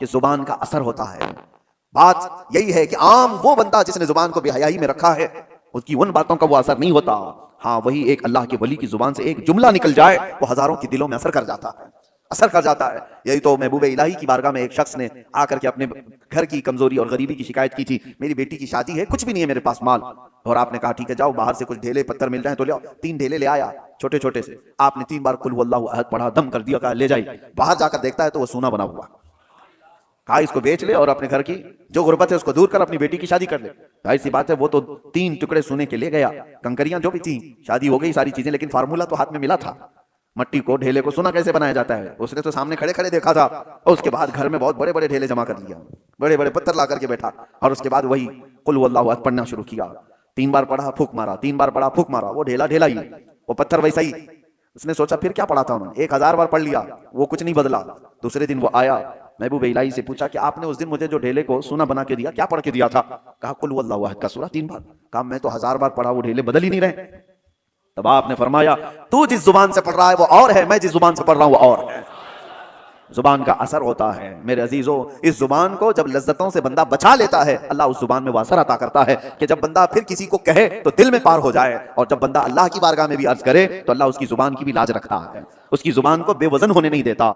कि जुबान का असर होता है। बात यही है कि आम वो बंदा जिसने जुबान को बेहयाई में रखा है, उसकी उन बातों का वो असर नहीं होता। हाँ, वही एक अल्लाह के वली की जुबान से एक जुमला निकल जाए, वो हजारों के दिलों में असर कर जाता है, असर कर जाता है। यही तो महबूब इलाही की बारगाह में एक शख्स ने आकर के अपने घर की कमजोरी और गरीबी की शिकायत की थी। मेरी बेटी की शादी है, कुछ भी नहीं है मेरे पास माल। और आपने कहा ठीक है, जाओ बाहर से कुछ ढेले पत्थर मिल जाए तो ले आओ। 3 ढेले ले आया, छोटे छोटे से। आपने 3 बार कुल हुवल्लाहु अहद पढ़ा, दम कर दिया, कहा ले जाइए। बाहर जाकर देखता है तो वो सोना बना हुआ। कहा इसको बेच ले और अपने घर की जो गुर्बत है उसको दूर कर, अपनी बेटी की शादी कर ले। जाहिर सी बात है, वो तो 3 टुकड़े सोने के ले गया, कंकरियां जो भी थी, शादी हो गई, सारी चीजें, लेकिन फार्मूला तो हाथ में मिला था। मट्टी को, ढेले को सोना कैसे बनाया जाता है उसने तो सामने खड़े खड़े देखा था। और उसके बाद घर में बहुत बड़े बड़े ढेले जमा कर लिया, बड़े बड़े पत्थर ला करके बैठा, और उसके बाद वही कुल हुवल्लाहु अहद पढ़ना शुरू किया। 3 बार पढ़ा, फूक मारा, 3 बार पढ़ा, फूक मारा, वो ढेला ढेला ही, वो पत्थर वैसा ही। उसने सोचा फिर क्या पढ़ा था उन्होंने, 1000 बार पढ़ लिया, वो कुछ नहीं बदला। दूसरे दिन वो आया, महबूब इलाही से पूछा कि आपने उस दिन मुझे जो ढेले को सोना बना के दिया, क्या पढ़ के दिया था? कहा कुल हुवल्लाहु अहद का सूरा 3 बार। कहा मैं तो 1000 बार पढ़ा, वो ढेले बदल ही नहीं रहे। तब आपने फरमाया तू जिस जुबान से पढ़ रहा है वो और है, मैं जिस जुबान से पढ़ रहा हूं वो और है। जुबान का असर होता है मेरे अजीजों। इस जुबान को जब लज्जतों से बंदा बचा लेता है, अल्लाह उस जुबान में वो असर अता करता है कि जब बंदा फिर किसी को कहे तो दिल में पार हो जाए। और जब बंदा अल्लाह की बारगाह में भी अर्ज करे तो अल्लाह उसकी जुबान की भी लाज रखता है, उसकी जुबान को बेवजन होने नहीं देता।